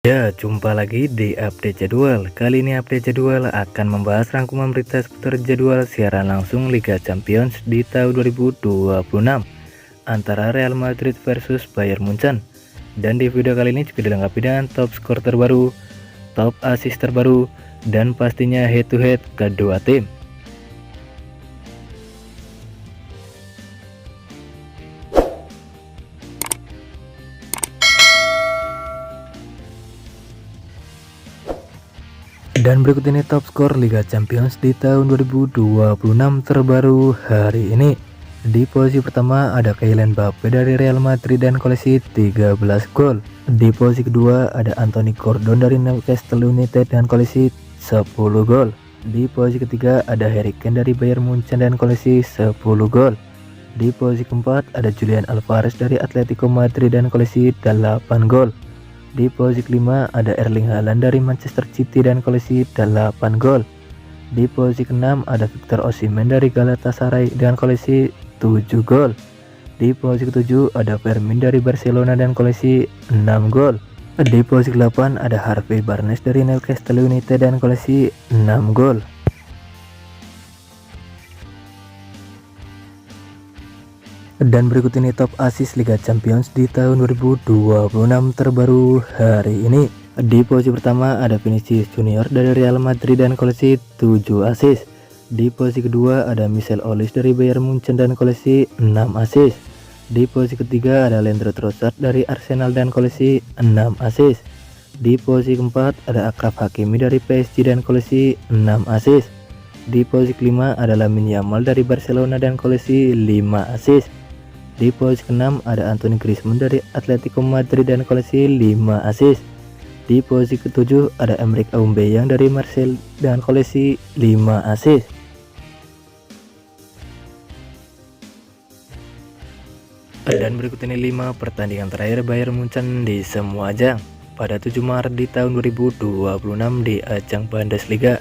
Ya, jumpa lagi di update jadwal. Kali ini update jadwal akan membahas rangkuman berita seputar jadwal siaran langsung Liga Champions di tahun 2026 antara Real Madrid versus Bayern Munchen. Dan di video kali ini juga dilengkapi dengan top skor terbaru, top assist terbaru, dan pastinya head to head kedua tim. Dan berikut ini top skor Liga Champions di tahun 2026 terbaru hari ini. Di posisi pertama ada Kylian Mbappe dari Real Madrid dan koleksi 13 gol. Di posisi kedua ada Anthony Gordon dari Newcastle United dan koleksi 10 gol. Di posisi ketiga ada Harry Kane dari Bayern Munchen dan koleksi 10 gol. Di posisi keempat ada Julian Alvarez dari Atletico Madrid dan koleksi 8 gol. Di posisi kelima ada Erling Haaland dari Manchester City dan koleksi 8 gol. Di posisi keenam ada Victor Osimhen dari Galatasaray dengan koleksi 7 gol. Di posisi ketujuh ada Fermin dari Barcelona dan koleksi 6 gol. Di posisi ke-8 ada Harvey Barnes dari Newcastle United dan koleksi 6 gol. Dan berikut ini top assist Liga Champions di tahun 2026 terbaru hari ini. Di posisi pertama ada Vinicius Junior dari Real Madrid dan koleksi 7 assist. Di posisi kedua ada Michel Olise dari Bayern Munchen dan koleksi 6 assist. Di posisi ketiga ada Leandro Trossard dari Arsenal dan koleksi 6 assist. Di posisi keempat ada Achraf Hakimi dari PSG dan koleksi 6 assist. Di posisi kelima ada Lamine Yamal dari Barcelona dan koleksi 5 assist. Di posisi ke-6 ada Anthony Griezmann dari Atletico Madrid dan koleksi 5 assist. Di posisi ke-7 ada Emerick Aubameyang dari Marseille dengan koleksi 5 assist. Dan berikut ini 5 pertandingan terakhir Bayern Munchen di semua ajang pada 7 Maret di tahun 2026 di ajang Bundesliga.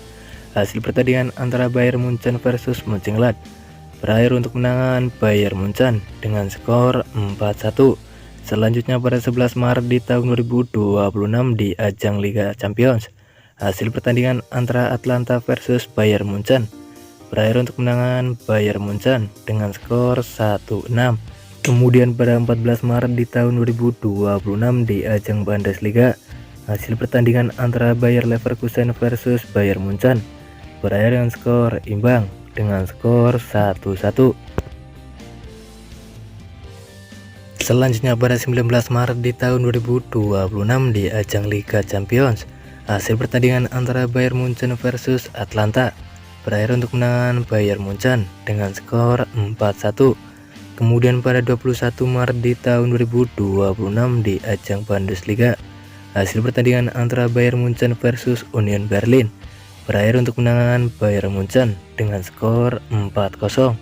Hasil pertandingan antara Bayern Munchen versus Mönchengladbach berakhir untuk kemenangan Bayern Munchen dengan skor 4-1. Selanjutnya pada 11 Maret di tahun 2026 di ajang Liga Champions, hasil pertandingan antara Atlanta versus Bayern Munchen berakhir untuk kemenangan Bayern Munchen dengan skor 1-6. Kemudian pada 14 Maret di tahun 2026 di ajang Bundesliga, hasil pertandingan antara Bayer Leverkusen versus Bayern Munchen berakhir dengan skor imbang dengan skor 1-1. Selanjutnya pada 19 Maret di tahun 2026 di ajang Liga Champions, hasil pertandingan antara Bayern Munchen versus Atlanta berakhir untuk kemenangan Bayern Munchen dengan skor 4-1. Kemudian pada 21 Maret di tahun 2026 di ajang Bundesliga, hasil pertandingan antara Bayern Munchen versus Union Berlin berakhir untuk kemenangan Bayern Munchen dengan skor 4-0.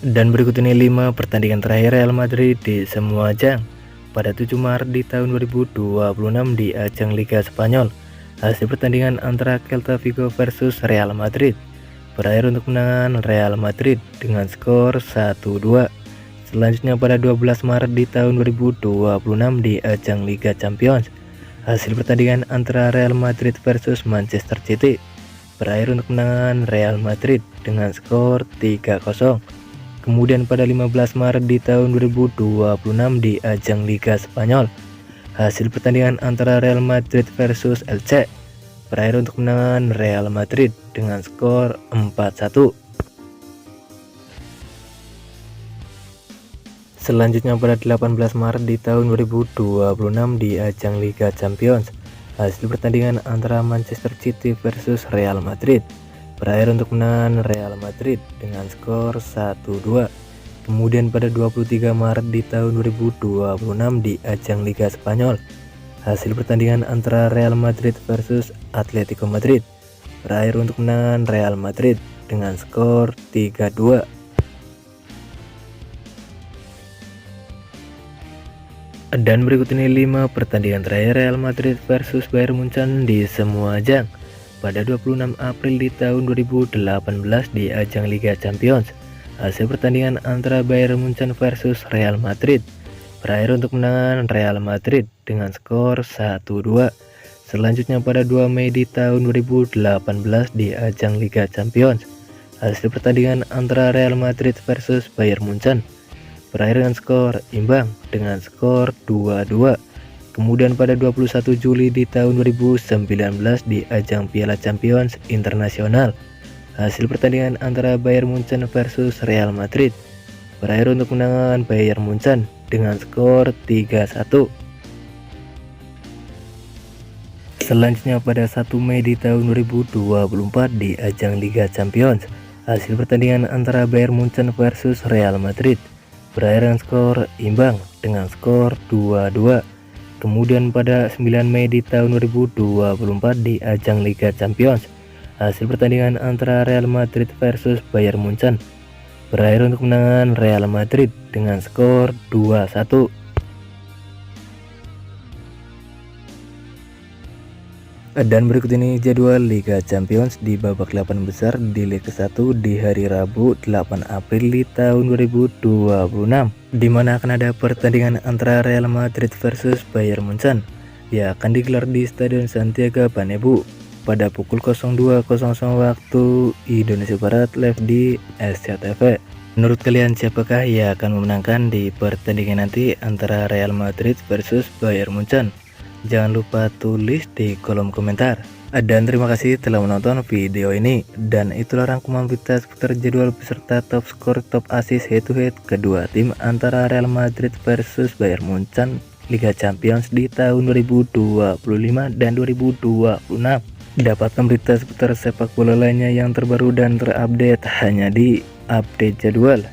Dan berikut ini 5 pertandingan terakhir Real Madrid di semua ajang pada 7 Maret di tahun 2026 di ajang Liga Spanyol. Hasil pertandingan antara Celta Vigo versus Real Madrid berakhir untuk kemenangan Real Madrid dengan skor 1-2. Selanjutnya pada 12 Maret di tahun 2026 di ajang Liga Champions, hasil pertandingan antara Real Madrid versus Manchester City berakhir untuk kemenangan Real Madrid dengan skor 3-0. Kemudian pada 15 Maret di tahun 2026 di ajang Liga Spanyol, hasil pertandingan antara Real Madrid versus Elche berakhir untuk kemenangan Real Madrid dengan skor 4-1. Selanjutnya pada 18 Maret di tahun 2026 di ajang Liga Champions, hasil pertandingan antara Manchester City versus Real Madrid berakhir untuk kemenangan Real Madrid dengan skor 1-2. Kemudian pada 23 Maret di tahun 2026 di ajang Liga Spanyol, hasil pertandingan antara Real Madrid versus Atletico Madrid berakhir untuk kemenangan Real Madrid dengan skor 3-2. Dan berikut ini 5 pertandingan terakhir Real Madrid versus Bayern Munchen di semua ajang pada 26 April di tahun 2018 di ajang Liga Champions. Hasil pertandingan antara Bayern Munchen versus Real Madrid berakhir untuk kemenangan Real Madrid dengan skor 1-2. Selanjutnya pada 2 Mei di tahun 2018 di ajang Liga Champions, hasil pertandingan antara Real Madrid versus Bayern Munchen berakhir dengan skor imbang dengan skor 2-2. Kemudian pada 21 Juli di tahun 2019 di ajang Piala Champions Internasional, hasil pertandingan antara Bayern Munchen versus Real Madrid berakhir untuk kemenangan Bayern Munchen dengan skor 3-1. Selanjutnya pada 1 Mei di tahun 2024 di ajang Liga Champions, hasil pertandingan antara Bayern Munchen versus Real Madrid berakhir dengan skor imbang dengan skor 2-2. Kemudian pada 9 Mei di tahun 2024 di ajang Liga Champions, hasil pertandingan antara Real Madrid versus Bayern Munchen berakhir untuk kemenangan Real Madrid dengan skor 2-1. Dan berikut ini jadwal Liga Champions di babak 8 besar di Liga 1 di hari Rabu 8 April di tahun 2026, di mana akan ada pertandingan antara Real Madrid versus Bayern Munchen yang akan digelar di Stadion Santiago Bernabeu pada pukul 02.00 waktu Indonesia Barat live di SCTV. Menurut kalian siapakah yang akan memenangkan di pertandingan nanti antara Real Madrid versus Bayern Munchen? Jangan lupa tulis di kolom komentar. Dan terima kasih telah menonton video ini. Dan itulah rangkuman berita seputar jadwal beserta top skor, top assist, head to head kedua tim antara Real Madrid versus Bayern Munchen Liga Champions di tahun 2025 dan 2026. Dapatkan berita seputar sepak bola lainnya yang terbaru dan terupdate hanya di Update Jadwal.